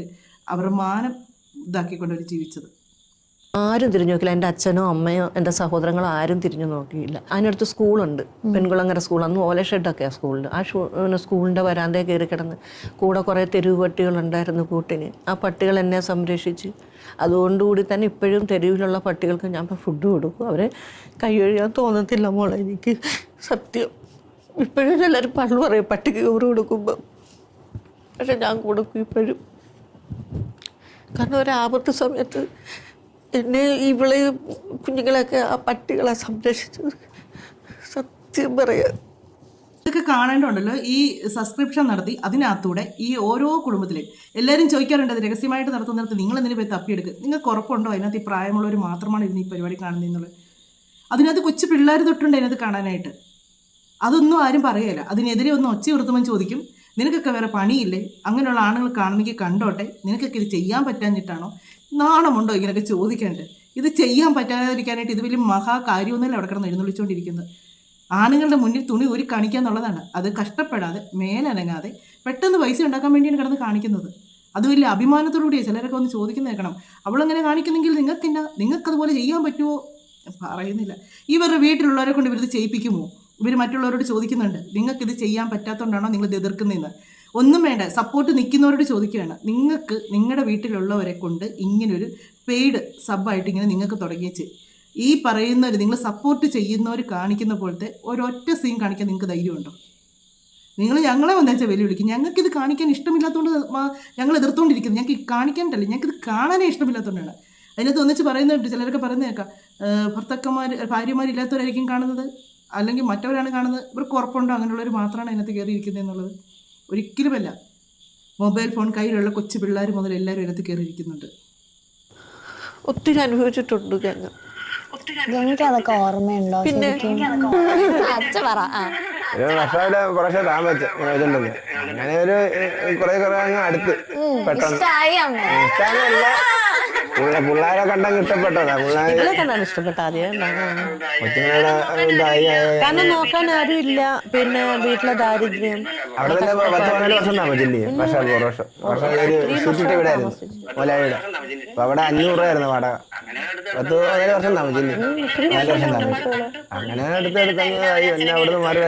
അവരുടെ മാനം ഇതാക്കിക്കൊണ്ട് അവർ ജീവിച്ചത്. ആരും തിരിഞ്ഞു നോക്കില്ല, എൻ്റെ അച്ഛനോ അമ്മയോ എൻ്റെ സഹോദരങ്ങളോ ആരും തിരിഞ്ഞു നോക്കിയില്ല. അതിനടുത്ത് സ്കൂളുണ്ട്, പെൺകുളങ്ങര സ്കൂൾ. അന്ന് ഓല ഷെഡൊക്കെയാണ് സ്കൂളിൽ. ആ സ്കൂളിൻ്റെ വരാന്തയിൽ കയറി കിടന്ന് കൂടെ കുറേ തെരുവ് പട്ടികളുണ്ടായിരുന്നു കൂട്ടിന്. ആ പട്ടികൾ എന്നെ സംരക്ഷിച്ച്, അതുകൊണ്ടുകൂടി തന്നെ ഇപ്പോഴും തെരുവിലുള്ള പട്ടികൾക്ക് ഞാൻ ഫുഡ് കൊടുക്കും. അവരെ കൈ കഴുകാൻ തോന്നത്തില്ല മോളെ എനിക്ക്, സത്യം. ഇപ്പോഴും എല്ലാവരും പള്ളു പറയും പട്ടിക്ക് ചോറ് കൊടുക്കുമ്പോൾ, പക്ഷെ ഞാൻ കൊടുക്കും ഇപ്പോഴും. കാരണം ഒരാപത്ത് സമയത്ത് എന്നെ ഇവളെ കുഞ്ഞുങ്ങളെയൊക്കെ ആ പട്ടികളെ സംരക്ഷിച്ചത്, സത്യം പറയാം. ഇതൊക്കെ കാണേണ്ടതുണ്ടല്ലോ. ഈ സബ്സ്ക്രിപ്ഷൻ നടത്തി അതിനകത്തൂടെ ഈ ഓരോ കുടുംബത്തിലെയും എല്ലാവരും ചോദിക്കാറുണ്ട്, അത് രഹസ്യമായിട്ട് നടത്തുന്നിടത്ത് നിങ്ങൾ എന്തിനു പോയി തപ്പിയെടുക്കുക? നിങ്ങൾക്ക് ഉറപ്പുണ്ടോ അതിനകത്ത് ഈ പ്രായമുള്ളവർ മാത്രമാണ് ഇരുന്ന് ഈ പരിപാടി കാണുന്നതെന്നുള്ളത്? അതിനകത്ത് കൊച്ചു പിള്ളേർ തൊട്ടുണ്ട് അതിനകത്ത് കാണാനായിട്ട്. അതൊന്നും ആരും പറയുകയില്ല. അതിനെതിരെ ഒന്ന് ഒച്ച ഉയർത്തുമ്പോൾ ചോദിക്കും, നിനക്കൊക്കെ വേറെ പണിയില്ലേ? അങ്ങനെയുള്ള ആണുങ്ങൾ കാണുന്നെങ്കിൽ കണ്ടോട്ടെ, നിനക്കൊക്കെ ഇത് ചെയ്യാൻ പറ്റാഞ്ഞിട്ടാണോ? നാണമുണ്ടോ ഇങ്ങനെയൊക്കെ ചോദിക്കാണ്ട്? ഇത് ചെയ്യാൻ പറ്റാതിരിക്കാനായിട്ട് ഇത് വലിയ മഹാകാര്യമൊന്നുമല്ല അവിടെ കിടന്ന് എഴുന്നള്ളിച്ചുകൊണ്ടിരിക്കുന്നത്. ആണുങ്ങളുടെ മുന്നിൽ തുണി ഊരി കാണിക്കുക എന്നുള്ളതാണ്. അത് കഷ്ടപ്പെടാതെ മേലനങ്ങാതെ പെട്ടെന്ന് പൈസ ഉണ്ടാക്കാൻ വേണ്ടിയാണ് കിടന്ന് കാണിക്കുന്നത്. അത് വലിയ അഭിമാനത്തോടുകൂടിയാണ് ചിലരൊക്കെ ഒന്ന് ചോദിക്കുന്ന കേൾക്കണം. അവളങ്ങനെ കാണിക്കുന്നെങ്കിൽ നിങ്ങൾക്കതുപോലെ ചെയ്യാൻ പറ്റുമോ? പറയുന്നില്ല. ഇവരുടെ വീട്ടിലുള്ളവരെ കൊണ്ട് ഇവരിത് ചെയ്യിപ്പിക്കുമോ? ഇവർ മറ്റുള്ളവരോട് ചോദിക്കുന്നുണ്ട്, നിങ്ങൾക്കിത് ചെയ്യാൻ പറ്റാത്തതുകൊണ്ടാണോ നിങ്ങളിത് എതിർക്കുന്നതെന്ന്. ഒന്നും വേണ്ട, സപ്പോർട്ട് നിൽക്കുന്നവരോട് ചോദിക്കുകയാണ്, നിങ്ങൾക്ക് നിങ്ങളുടെ വീട്ടിലുള്ളവരെ കൊണ്ട് ഇങ്ങനൊരു പെയ്ഡ് സബ്ബായിട്ട് ഇങ്ങനെ നിങ്ങൾക്ക് തുടങ്ങിയേച്ച് ഈ പറയുന്നവർ നിങ്ങൾ സപ്പോർട്ട് ചെയ്യുന്നവർ കാണിക്കുന്ന പോലത്തെ ഒരൊറ്റ സീൻ കാണിക്കാൻ നിങ്ങൾക്ക് ധൈര്യമുണ്ടോ? നിങ്ങൾ ഞങ്ങളെ വന്നേച്ചാൽ വെല്ലുവിളിക്കും. ഞങ്ങൾക്കിത് കാണിക്കാൻ ഇഷ്ടമില്ലാത്തതുകൊണ്ട് ഞങ്ങൾ എതിർത്തുകൊണ്ടിരിക്കുന്നത്. ഞങ്ങൾക്ക് കാണിക്കാനിട്ടല്ലേ, ഞങ്ങൾക്കിത് കാണാനേ ഇഷ്ടമില്ലാത്തതുകൊണ്ടാണ്. അതിനകത്ത് ഒന്നിച്ച് പറയുന്നുണ്ട്, ചിലരൊക്കെ പറയുന്നത് കേൾക്കാം, ഭാര്യമാരില്ലാത്തവരായിരിക്കും കാണുന്നത്, അല്ലെങ്കിൽ മറ്റവരാണ് കാണുന്നത്. ഇവർക്ക് ഉറപ്പുണ്ടോ അങ്ങനെയുള്ളവർ മാത്രമാണ് അതിനകത്ത് കയറിയിരിക്കുന്നത് എന്നുള്ളത്? ഒരിക്കലുമല്ല. മൊബൈൽ ഫോൺ കയ്യിലുള്ള കൊച്ചു പിള്ളേർ മുതൽ എല്ലാവരും അതിനകത്ത് കയറിയിരിക്കുന്നുണ്ട്. ഒത്തിരി അനുഭവിച്ചിട്ടുണ്ട് ഞങ്ങൾ. എനിക്കതൊക്കെ ഓർമ്മയുണ്ടോ? പിന്നെ അച്ഛ പറ. കുറച്ച് താമസിച്ചു അങ്ങനെ ഒരു കുറെ അങ്ങ് അടുത്ത് പെട്ടെന്ന് പിള്ളേരെ കണ്ടങ്ങ് ഇഷ്ടപ്പെട്ടതാ. പിള്ളേരെ ഇവളെ കണ്ടാണ് ഇഷ്ടപ്പെട്ട ആദ്യം. കൊച്ചുങ്ങളുടെ കാരണം നോക്കാൻ ആരും ഇല്ല, പിന്നെ വീട്ടിലെ ദാരിദ്ര്യം. അവിടെ തന്നെ 10-12 വർഷം താമസിച്ചില്ലേ? പക്ഷെ ഒരു ഷൂട്ടിട്ട് ഇവിടെ ആയിരുന്നു മലയാളിയുടെ. അപ്പൊ അവിടെ 500 രൂപയായിരുന്നു വാടക. 10-12 വർഷം താമസിച്ചില്ലേ? 4 വർഷം താമസിച്ചു. അങ്ങനെ അടുത്തടുത്തങ്ങ് ആയി. എന്നെ അവിടുന്ന് മാറി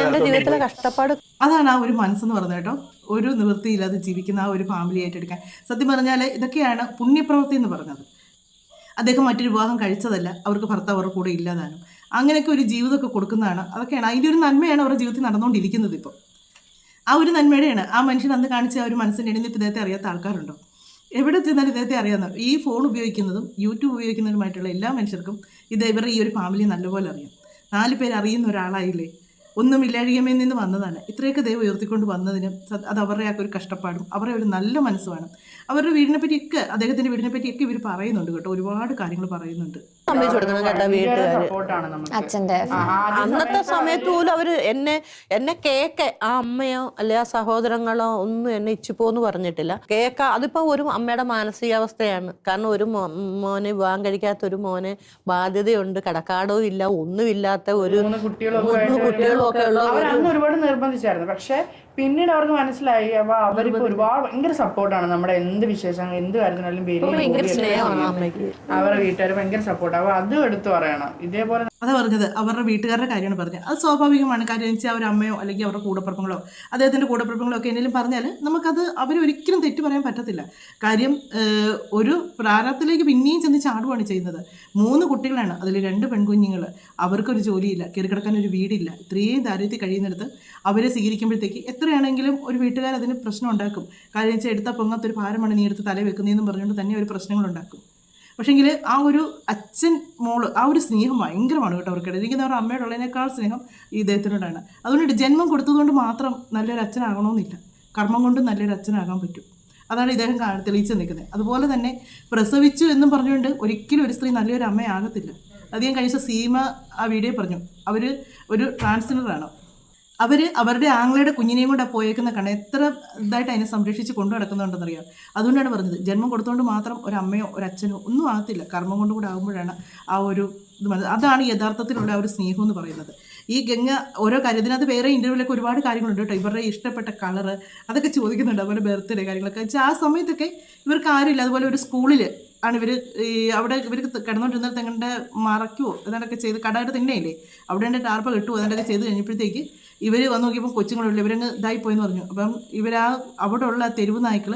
എന്റെ ജീവിതത്തിലെ കഷ്ടപ്പാട് അതാണ് ആ ഒരു മനസ്സെന്ന് പറഞ്ഞത് കേട്ടോ. ഒരു നിവൃത്തിയില്ലാതെ ജീവിക്കുന്ന ആ ഒരു ഫാമിലി ഏറ്റെടുക്കാൻ. സത്യം പറഞ്ഞാൽ ഇതൊക്കെയാണ് പുണ്യപ്രവൃത്തി എന്ന് പറഞ്ഞത്. അദ്ദേഹം മറ്റൊരു വിവാഹം കഴിച്ചതല്ല, അവർക്ക് ഭർത്താവ് അവരുടെ കൂടെ ഇല്ലാതാനും അങ്ങനെയൊക്കെ ഒരു ജീവിതമൊക്കെ കൊടുക്കുന്നതാണ്. അതൊക്കെയാണ് അതിൻ്റെ ഒരു നന്മയാണ് അവരുടെ ജീവിതത്തിൽ നടന്നുകൊണ്ടിരിക്കുന്നത്. ഇപ്പോൾ ആ ഒരു നന്മയുടെയാണ് ആ മനുഷ്യൻ അന്ന് കാണിച്ച ആ ഒരു മനസ്സിൻ്റെ ഇടയിൽ ഇപ്പോൾ ഇദ്ദേഹത്തെ അറിയാത്ത ആൾക്കാരുണ്ടോ? എവിടെ ചെന്നാലും ഇദ്ദേഹത്തെ അറിയാവുന്ന, ഈ ഫോൺ ഉപയോഗിക്കുന്നതും യൂട്യൂബ് ഉപയോഗിക്കുന്നതുമായിട്ടുള്ള എല്ലാ മനുഷ്യർക്കും ഇവരുടെ ഈ ഒരു ഫാമിലി നല്ലപോലെ അറിയാം. 4 പേര് അറിയുന്ന ഒരാളായില്ലേ? ഒന്നും ഇല്ലാഴികമയിൽ നിന്ന് വന്നതാണ്. ഇത്രയൊക്കെ ദൈവം ഉയർത്തിക്കൊണ്ട് വന്നതിന് അത് അവരുടെ ആ ഒരു കഷ്ടപ്പാടും അവരുടെ ഒരു നല്ല മനസ്സുമാണ്. അവരുടെ വീടിനെ പറ്റിയൊക്കെ, അദ്ദേഹത്തിൻ്റെ വീടിനെ പറ്റിയൊക്കെ ഇവർ പറയുന്നുണ്ട് കേട്ടോ. ഒരുപാട് കാര്യങ്ങൾ പറയുന്നുണ്ട്. സമ്മതിച്ചു കൊടുക്കണം കേട്ടോ വീട്ടുകാര്. സപ്പോർട്ടാണ് നമുക്ക്. അച്ഛന്റെ അന്നത്തെ സമയത്ത് പോലും അവര് എന്നെ കേക്ക് ആ അമ്മയോ അല്ലെ ആ സഹോദരങ്ങളോ ഒന്നും എന്നെ ഇച്ചിപ്പോന്ന് പറഞ്ഞിട്ടില്ല. കേക്ക് അതിപ്പോ ഒരു അമ്മയുടെ മാനസികാവസ്ഥയാണ്. കാരണം ഒരു മോനെ വിവാഹം കഴിക്കാത്ത ഒരു മോന് ബാധ്യതയുണ്ട്, കടക്കാടവും ഇല്ല, ഒന്നുമില്ലാത്ത ഒരു 3 കുട്ടികളൊക്കെ അവരന്ന് ഒരുപാട് നിർബന്ധിച്ചായിരുന്നു. പക്ഷെ പിന്നീട് അവർക്ക് മനസ്സിലായി. അപ്പൊ അവരിപ്പോ ഒരുപാട് ഭയങ്കര സപ്പോർട്ടാണ്. നമ്മുടെ എന്ത് വിശേഷങ്ങൾ എന്ത് കാര്യത്തിനാലും ഭയങ്കര സ്നേഹമാണ് അമ്മയ്ക്ക്. അവരുടെ വീട്ടുകാർ ഭയങ്കര സപ്പോർട്ട്. അപ്പൊ അതും എടുത്തു പറയണം. ഇതേപോലെ അതാ പറഞ്ഞത്, അവരുടെ വീട്ടുകാരുടെ കാര്യമാണ് പറഞ്ഞത്. അത് സ്വാഭാവികമാണ്. കാര്യം വെച്ചാൽ അവർ അമ്മയോ അല്ലെങ്കിൽ അവരുടെ കൂടപ്പിറപ്പുകളോ അദ്ദേഹത്തിൻ്റെ കൂടപ്പിറപ്പുകളോ ഒക്കെ എന്തെങ്കിലും പറഞ്ഞാൽ നമുക്കത് അവരൊരിക്കലും തെറ്റ് പറയാൻ പറ്റത്തില്ല. കാര്യം ഒരു പ്രാരാബ്ധത്തിലേക്ക് പിന്നെയും ചെന്ന് ചാടുകയാണ് ചെയ്യുന്നത്. 3 കുട്ടികളാണ്, അതിൽ 2 പെൺകുഞ്ഞുങ്ങൾ. അവർക്കൊരു ജോലിയില്ല, കയറിക്കിടക്കാൻ ഒരു വീടില്ല. ഇത്രയും ദാരിദ്ര്യത്തിൽ കഴിയുന്നിടത്ത് അവരെ സ്വീകരിക്കുമ്പോഴത്തേക്ക് എത്രയാണെങ്കിലും ഒരു വീട്ടുകാർ അതിന് പ്രശ്നം ഉണ്ടാക്കും. കാര്യം വെച്ചാൽ എടുത്ത പൊങ്ങത്തൊരു ഭാരമാണ് നീ എടുത്ത് തല വെക്കുന്നതെന്നും പറഞ്ഞുകൊണ്ട് തന്നെ ഒരു പ്രശ്നങ്ങളുണ്ടാക്കും. പക്ഷേങ്കിൽ ആ ഒരു അച്ഛൻ മോള് ആ ഒരു സ്നേഹം ഭയങ്കരമാണ് കേട്ടോ അവർക്കിടയിൽ. എനിക്ക് അവരുടെ അമ്മയോടുള്ളതിനേക്കാൾ സ്നേഹം ഈ ഇദ്ദേഹത്തിനോടാണ്. അതുകൊണ്ട് ജന്മം കൊടുത്തതുകൊണ്ട് മാത്രം നല്ലൊരു അച്ഛനാകണമെന്നില്ല, കർമ്മം കൊണ്ടും നല്ലൊരു അച്ഛനാകാൻ പറ്റും. അതാണ് ഇദ്ദേഹം തെളിയിച്ച് നിൽക്കുന്നത്. അതുപോലെ തന്നെ പ്രസവിച്ചു എന്നും പറഞ്ഞുകൊണ്ട് ഒരിക്കലും ഒരു സ്ത്രീ നല്ലൊരു അമ്മയാകത്തില്ല. അധികം കഴിച്ച സീമ ആ വീഡിയോ പറഞ്ഞു, അവർ ഒരു ട്രാൻസ്ജെൻഡറാണ്. അവർ അവരുടെ ആങ്ങളയുടെ കുഞ്ഞിനെയും കൊണ്ട് പോയേക്കുന്ന കണ്ട എത്ര ഇതായിട്ട് അതിനെ സംരക്ഷിച്ച് കൊണ്ടു നടക്കുന്നുണ്ടെന്നറിയാം. അതുകൊണ്ടാണ് പറഞ്ഞത് ജന്മം കൊടുത്തുകൊണ്ട് മാത്രം ഒരു അമ്മയോ ഒരു അച്ഛനോ ഒന്നും ആകത്തില്ല, കർമ്മം കൊണ്ടും കൂടെ ആകുമ്പോഴാണ് ആ ഒരു ഇത്. അതാണ് യഥാർത്ഥത്തിലുള്ള ആ ഒരു സ്നേഹം എന്ന് പറയുന്നത്. ഈ ഗംഗ ഓരോ കാര്യത്തിനകത്ത് വേറെ ഇൻ്റർവ്യൂവിലൊക്കെ ഒരുപാട് കാര്യങ്ങളുണ്ട് കേട്ടോ. ഇവരുടെ ഇഷ്ടപ്പെട്ട കളറ് അതൊക്കെ ചോദിക്കുന്നുണ്ട്. അതുപോലെ ബർത്ത്ഡേ കാര്യങ്ങളൊക്കെ വെച്ചാൽ ആ സമയത്തൊക്കെ ഇവർക്ക് ആരുമില്ല. അതുപോലെ ഒരു സ്കൂളിൽ ആണ് ഇവർ അവിടെ ഇവർക്ക് കിടന്നുകൊണ്ടിരുന്നത് തെങ്ങൻ്റെ മറയ്ക്കുമോ അതൊക്കെ ചെയ്ത് കടയുടെ തിണ്ണയില്ലേ അവിടെ ഉണ്ട് ടാർപ്പ കെട്ടുമോ അതൊക്കെ ചെയ്ത് കഴിഞ്ഞപ്പോഴത്തേക്ക് ഇവർ വന്ന് നോക്കിയപ്പോൾ കൊച്ചുങ്ങളുള്ള ഇവരങ്ങ് ഇതായിപ്പോയെന്ന് പറഞ്ഞു. അപ്പം അവിടെ ഉള്ള തെരുവ് നായ്ക്കൾ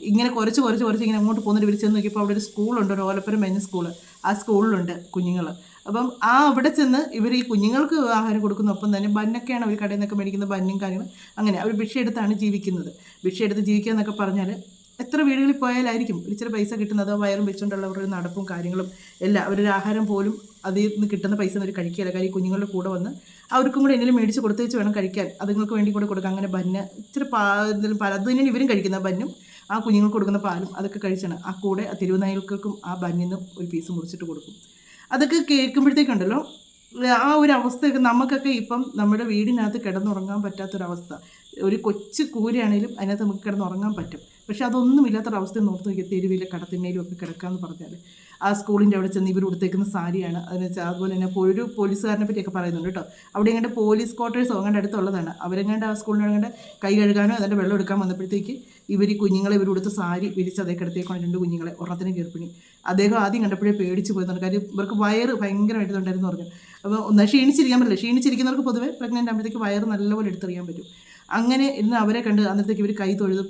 ഇങ്ങനെ കുറച്ച് ഇങ്ങനെ അങ്ങോട്ട് പോകുന്നിട്ട് ഇവർ ചെന്ന് നോക്കിയപ്പോൾ അവിടെ ഒരു സ്കൂളുണ്ട്, ഒരു ഓലപ്പുരം മെയിൻ സ്കൂള്. ആ സ്കൂളിലുണ്ട് കുഞ്ഞുങ്ങൾ. അപ്പം അവിടെ ചെന്ന് ഇവർ ഈ കുഞ്ഞുങ്ങൾക്ക് ആഹാരം കൊടുക്കുന്നൊപ്പം തന്നെ ബന്നൊക്കെയാണ് അവർ കടയിൽ നിന്നൊക്കെ മേടിക്കുന്ന ബന്നും കാര്യങ്ങളും. അങ്ങനെ അവർ ഭിക്ഷ എടുത്താണ് ജീവിക്കുന്നത്. ഭിക്ഷ എടുത്ത് ജീവിക്കുക എന്നൊക്കെ പറഞ്ഞാൽ എത്ര വീടുകളിൽ പോയാലായിരിക്കും ഇച്ചിരി പൈസ കിട്ടുന്നത്. വയറും വെച്ചുകൊണ്ടുള്ളവരുടെ നടപ്പും കാര്യങ്ങളും എല്ലാം. അവരൊരു ആഹാരം പോലും അതിൽ നിന്ന് കിട്ടുന്ന പൈസ അവർ കഴിക്കില്ല. കാര്യം കുഞ്ഞുങ്ങളുടെ കൂടെ വന്ന് അവർക്കും കൂടെ എന്തെങ്കിലും മേടിച്ച് കൊടുത്തേച്ച് വേണം കഴിക്കാൻ. അതുങ്ങൾക്ക് വേണ്ടി കൂടെ കൊടുക്കാം. അങ്ങനെ ബന്ന് ഇച്ചിരി എന്തെങ്കിലും അത് തന്നെയാണ് ഇവരും കഴിക്കുന്ന ബന്നും ആ കുഞ്ഞുങ്ങൾക്ക് കൊടുക്കുന്ന പാലും അതൊക്കെ കഴിച്ചാണ്. ആ കൂടെ തിരുവനായകൾക്കും ആ ബന്നിൽ നിന്ന് ഒരു പീസ് മുറിച്ചിട്ട് കൊടുക്കും. അതൊക്കെ കേൾക്കുമ്പോഴത്തേക്കുണ്ടല്ലോ ആ ഒരു അവസ്ഥയൊക്കെ നമുക്കൊക്കെ ഇപ്പം നമ്മുടെ വീടിനകത്ത് കിടന്നുറങ്ങാൻ പറ്റാത്തൊരവസ്ഥ. ഒരു കൊച്ചു കൂരയാണെങ്കിലും അതിനകത്ത് നമുക്ക് കിടന്നുറങ്ങാൻ പറ്റും. പക്ഷെ അതൊന്നും ഇല്ലാത്തൊരവസ്ഥ നോർത്ത് നോക്കിയാൽ തെരുവിലെ കടത്തിണ്ണയിലും ഒക്കെ കിടക്കാമെന്ന് പറഞ്ഞാൽ ആ സ്കൂളിൻ്റെ അവിടെ ചെന്ന് ഇവർ കൊടുത്തേക്കുന്ന സാരിയാണ്. അതിന് വെച്ചാൽ അതുപോലെ തന്നെ ഒരു പോലീസുകാരനെ പറ്റിയൊക്കെ പറയുന്നുണ്ട് കേട്ടോ. അവിടെ എങ്ങാണ്ട് പോലീസ് ക്വാർട്ടേഴ്സോ അങ്ങോട്ട് അടുത്തുള്ളതാണ്. അവരെങ്ങാണ്ട് ആ സ്കൂളിനെങ്ങാണ്ട് കൈ കഴുകാനോ അതിൻ്റെ വെള്ളം എടുക്കാൻ വന്നപ്പോഴത്തേക്ക് ഇവർ ഈ കുഞ്ഞുങ്ങളെ ഇവർ കൊടുത്ത് സാരി വിരിച്ച് അതേ കിടത്തേക്കാണ് 2 കുഞ്ഞുങ്ങളെ, ഒരെണ്ണത്തിന് ഗർഭിണി. അദ്ദേഹം ആദ്യം കണ്ടപ്പോഴേ പേടിച്ച് പോയെന്നുണ്ട്. കാര്യം ഇവർക്ക് വയറ് ഭയങ്കരമായിട്ടുണ്ടായിരുന്നു പറഞ്ഞു. അപ്പോൾ ഒന്നും ക്ഷീണിച്ചിരിക്കാൻ പറ്റില്ല. ക്ഷീണിച്ചിരിക്കുന്നവർക്ക് പൊതുവെ പ്രഗ്നൻ്റ് ആകുമ്പോഴത്തേക്ക് വയറ് നല്ലപോലെ എടുത്തെറിയാൻ പറ്റും. അങ്ങനെ ഇന്ന് അവരെ കണ്ട് അന്നത്തേക്ക് ഇവർ കൈ തൊഴുത്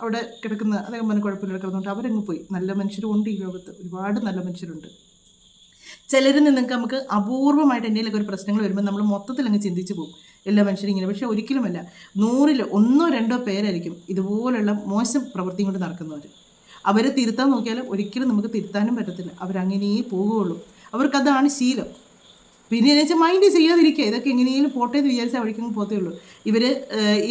അവിടെ കിടക്കുന്ന അദ്ദേഹം പറഞ്ഞ കുഴപ്പമില്ല കിടന്നുകൊണ്ട് അവരങ്ങ് പോയി. നല്ല മനുഷ്യരും ഉണ്ട് ഈ ലോകത്ത്, ഒരുപാട് നല്ല മനുഷ്യരുണ്ട്. ചിലരിൽ നിന്നൊക്കെ നമുക്ക് അപൂർവമായിട്ട് എന്തെങ്കിലുമൊക്കെ ഒരു പ്രശ്നങ്ങൾ വരുമ്പോൾ നമ്മൾ മൊത്തത്തിൽ അങ്ങ് ചിന്തിച്ച് പോകും എല്ലാ മനുഷ്യരും ഇങ്ങനെ. പക്ഷേ ഒരിക്കലുമല്ല. 100-ൽ 1-2 പേരായിരിക്കും ഇതുപോലുള്ള മോശം പ്രവൃത്തി കൊണ്ട് നടക്കുന്നവർ. അവരെ തിരുത്താൻ നോക്കിയാലും ഒരിക്കലും നമുക്ക് തിരുത്താനും പറ്റത്തില്ല. അവരങ്ങനെയേ പോകുകയുള്ളൂ. അവർക്കതാണ് ശീലം. പിന്നെ എന്ന് വെച്ചാൽ മൈൻഡ് ചെയ്യാതിരിക്കുക. ഇതൊക്കെ എങ്ങനെയും പോട്ടെ എന്ന് വിചാരിച്ചാൽ വഴിക്കങ്ങ് പോത്തേ ഉള്ളൂ.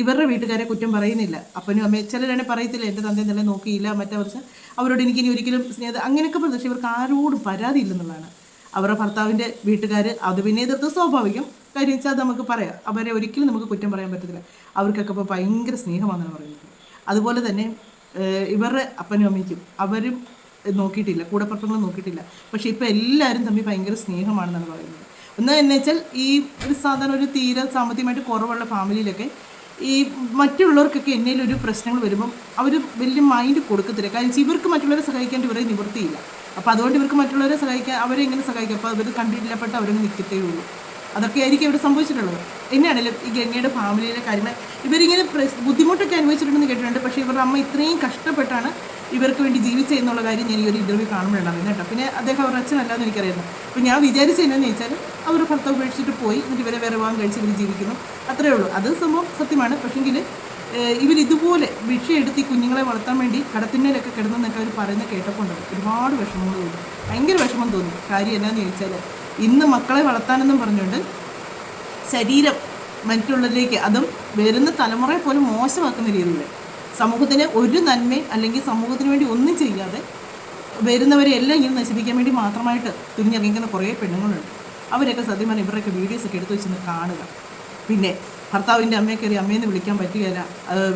ഇവരുടെ വീട്ടുകാരെ കുറ്റം പറയുന്നില്ല. അപ്പനും അമ്മയും ചിലരാണെങ്കിൽ പറയത്തില്ല എൻ്റെ തന്തയും തന്നെ നോക്കിയില്ല മറ്റേ വർഷം അവരോട് എനിക്കിനി ഒരിക്കലും സ്നേഹം അങ്ങനെയൊക്കെ പറഞ്ഞു. പക്ഷേ ഇവർക്ക് ആരോടും പരാതി ഇല്ലെന്നുള്ളതാണ്. അവരുടെ ഭർത്താവിൻ്റെ വീട്ടുകാർ അത് പിന്നെ എതിർത്ത് സ്വാഭാവികം. കാര്യം വെച്ചാൽ അത് നമുക്ക് പറയാം. അവരെ ഒരിക്കലും നമുക്ക് കുറ്റം പറയാൻ പറ്റത്തില്ല. അവർക്കൊക്കെ ഇപ്പോൾ ഭയങ്കര സ്നേഹമാണെന്നാണ് പറയുന്നത്. അതുപോലെ തന്നെ ഇവരുടെ അപ്പനും അമ്മയ്ക്കും അവരും നോക്കിയിട്ടില്ല, കൂടപ്പുറപ്പുകൾ നോക്കിയിട്ടില്ല. പക്ഷേ ഇപ്പോൾ എല്ലാവരും തമ്മിൽ ഭയങ്കര സ്നേഹമാണെന്നാണ് പറയുന്നത്. ഒന്ന് എന്ന് വെച്ചാൽ ഈ ഒരു സാധാരണ ഒരു തീരെ സാമ്പത്തികമായിട്ട് കുറവുള്ള ഫാമിലിയിലൊക്കെ ഈ മറ്റുള്ളവർക്കൊക്കെ എന്തെങ്കിലും ഒരു പ്രശ്നങ്ങൾ വരുമ്പം അവർ വലിയ മൈൻഡ് കൊടുക്കത്തില്ല. കാര്യം ഇവർക്ക് മറ്റുള്ളവരെ സഹായിക്കാൻ ഇവരെ നിവൃത്തിയില്ല. അപ്പോൾ അതുകൊണ്ട് ഇവർക്ക് മറ്റുള്ളവരെ സഹായിക്കാൻ അവരെ എങ്ങനെ സഹായിക്കാം? അപ്പോൾ അവർ കണ്ടില്ലപ്പെട്ട് അവരങ്ങ് നിൽക്കത്തേ ഉള്ളൂ. അതൊക്കെ ആയിരിക്കും ഇവിടെ സംഭവിച്ചിട്ടുള്ളത്. എന്നെയാണെങ്കിലും ഈ ഗംഗയുടെ ഫാമിലിയിലെ കാര്യങ്ങൾ ഇവരിങ്ങനെ ബുദ്ധിമുട്ടൊക്കെ അനുഭവിച്ചിട്ടുണ്ടെന്ന് കേട്ടിട്ടുണ്ട്. പക്ഷേ ഇവരുടെ അമ്മ ഇത്രയും കഷ്ടപ്പെട്ടാണ് ഇവർക്ക് വേണ്ടി ജീവിച്ചെന്നുള്ള കാര്യം ഞാൻ ഈ ഒരു ഇൻ്റർവ്യൂ കാണുമ്പോഴുണ്ടാകുന്നത് കേട്ടോ. പിന്നെ അദ്ദേഹം അവരുടെ അച്ഛനല്ലാന്ന് എനിക്കറിയായിരുന്നു. അപ്പോൾ ഞാൻ വിചാരിച്ചതെന്നു വെച്ചാൽ അവർ ഭർത്താവ് ഉപേക്ഷിച്ചിട്ട് പോയി, എന്നിട്ട് ഇവരെ വേറെ വിവാഹം കഴിച്ച് ഇവർ ജീവിക്കുന്നു, അത്രയേ ഉള്ളൂ. അത് സംഭവം സത്യമാണ്. പക്ഷേങ്കിൽ ഇവരിതുപോലെ ഭിക്ഷ എടുത്ത് ഈ കുഞ്ഞുങ്ങളെ വളർത്താൻ വേണ്ടി കടത്തിന്മേലൊക്കെ കിടന്നെന്നൊക്കെ അവർ പറയുന്നത് കേട്ടപ്പോൾ ഒരുപാട് വിഷമങ്ങൾ തോന്നി, ഭയങ്കര വിഷമം തോന്നി. കാര്യം എന്നാന്ന് ചോദിച്ചാൽ ഇന്ന് മക്കളെ വളർത്താനെന്നും പറഞ്ഞുകൊണ്ട് ശരീരം മറ്റുള്ളവരിലേക്ക്, അതും വരുന്ന തലമുറയെ പോലും മോശമാക്കുന്ന രീതിയിൽ സമൂഹത്തിന് ഒരു നന്മയും അല്ലെങ്കിൽ സമൂഹത്തിന് വേണ്ടി ഒന്നും ചെയ്യാതെ വരുന്നവരെ എല്ലാം ഇങ്ങനെ നശിപ്പിക്കാൻ വേണ്ടി മാത്രമായിട്ട് തുനിഞ്ഞിറങ്ങിക്കുന്ന കുറേ പെണ്ണുങ്ങളുണ്ട്. അവരൊക്കെ സത്യം പറഞ്ഞാൽ ഇവരൊക്കെ വീഡിയോസൊക്കെ എടുത്ത് വെച്ചൊന്ന് കാണുക. പിന്നെ ഭർത്താവിൻ്റെ അമ്മയെ കയറി അമ്മയെന്ന് വിളിക്കാൻ പറ്റുകയില്ല,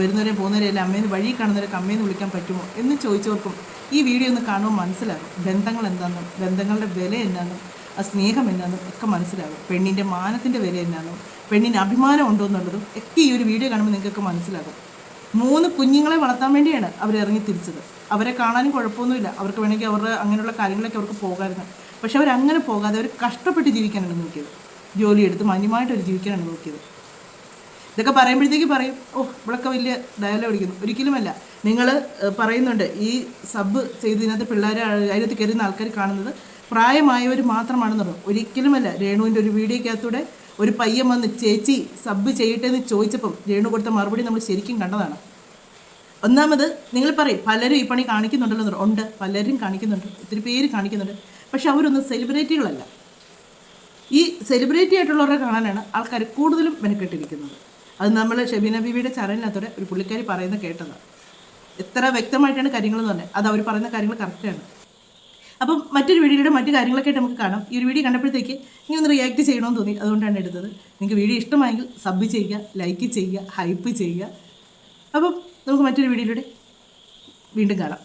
വരുന്നവരെ പോകുന്നവരെല്ലാം അമ്മേന്ന് വഴി കാണുന്നവരൊക്കെ അമ്മയെന്ന് വിളിക്കാൻ പറ്റുമോ എന്ന് ചോദിച്ചവർക്കും ഈ വീഡിയോ ഒന്ന് കാണുമ്പോൾ മനസ്സിലാകും ബന്ധങ്ങൾ എന്താണെന്നും ബന്ധങ്ങളുടെ വില എന്താണെന്നും ആ സ്നേഹം എന്താണെന്നും ഒക്കെ മനസ്സിലാകും. പെണ്ണിൻ്റെ മാനത്തിൻ്റെ വില എന്താണെന്നും പെണ്ണിന് അഭിമാനം ഉണ്ടോ എന്നുള്ളതും ഒക്കെ ഈ ഒരു വീഡിയോ കാണുമ്പോൾ നിങ്ങൾക്ക് മനസ്സിലാകും. 3 കുഞ്ഞുങ്ങളെ വളർത്താൻ വേണ്ടിയാണ് അവർ ഇറങ്ങി തിരിച്ചത്. അവരെ കാണാനും കുഴപ്പമൊന്നുമില്ല, അവർക്ക് വേണമെങ്കിൽ അവരുടെ അങ്ങനെയുള്ള കാര്യങ്ങളൊക്കെ അവർക്ക് പോകാമായിരുന്നു. പക്ഷെ അവരങ്ങനെ പോകാതെ അവർ കഷ്ടപ്പെട്ട് ജീവിക്കാനാണ് നോക്കിയത്, ജോലിയെടുത്ത് മാന്യമായിട്ടൊരു ജീവിക്കാനാണ് നോക്കിയത്. ഇതൊക്കെ പറയുമ്പോഴത്തേക്ക് പറയും, ഓ ഇവളൊക്കെ വലിയ ഡയലോഗ് അടിക്കുന്നു. ഒരിക്കലുമല്ല. നിങ്ങൾ പറയുന്നുണ്ട് ഈ സബ് ചെയ്തതിനകത്ത് പിള്ളേരെ അതിനകത്ത് കയറുന്ന ആൾക്കാർ കാണുന്നത് പ്രായമായവർ മാത്രമാണെന്ന് പറഞ്ഞു. ഒരിക്കലുമല്ല. രേണുവിൻ്റെ ഒരു വീഡിയോക്കകത്തൂടെ ഒരു പയ്യൻ വന്ന് ചേച്ചി സബ് ചെയ്യട്ടെ എന്ന് ചോദിച്ചപ്പം രേണു കൊടുത്ത മറുപടി നമ്മൾ ശരിക്കും കണ്ടതാണ്. ഒന്നാമത് നിങ്ങൾ പറയും പലരും ഈ പണി കാണിക്കുന്നുണ്ടല്ലോ, ഉണ്ട്, പലരും കാണിക്കുന്നുണ്ട്, ഒത്തിരി പേര് കാണിക്കുന്നുണ്ട്. പക്ഷെ അവരൊന്നും സെലിബ്രിറ്റികളല്ല. ഈ സെലിബ്രിറ്റി ആയിട്ടുള്ളവരെ കാണാനാണ് ആൾക്കാർ കൂടുതലും മെനക്കെട്ടിരിക്കുന്നത്. അത് നമ്മൾ ഷെബീന ബീവിയുടെ ചാനലിനകത്തൂടെ ഒരു പുള്ളിക്കാരി പറയുന്നത് കേട്ടതാണ്. എത്ര വ്യക്തമായിട്ടാണ് കാര്യങ്ങളെന്ന് പറഞ്ഞത്. അത് അവർ പറയുന്ന കാര്യങ്ങൾ കറക്റ്റാണ്. അപ്പം മറ്റൊരു വീഡിയോയുടെ മറ്റു കാര്യങ്ങളൊക്കെ ആയിട്ട് നമുക്ക് കാണാം. ഈ ഒരു വീഡിയോ കണ്ടപ്പോഴത്തേക്ക് ഇനി ഒന്ന് റിയാക്ട് ചെയ്യണമെന്ന് തോന്നി, അതുകൊണ്ടാണ് എടുത്തത്. നിങ്ങൾക്ക് വീഡിയോ ഇഷ്ടമായെങ്കിൽ സബ് ചെയ്യുക, ലൈക്ക് ചെയ്യുക, ഹൈപ്പ് ചെയ്യുക. അപ്പം നമുക്ക് മറ്റൊരു വീഡിയോയിലൂടെ വീണ്ടും കാണാം.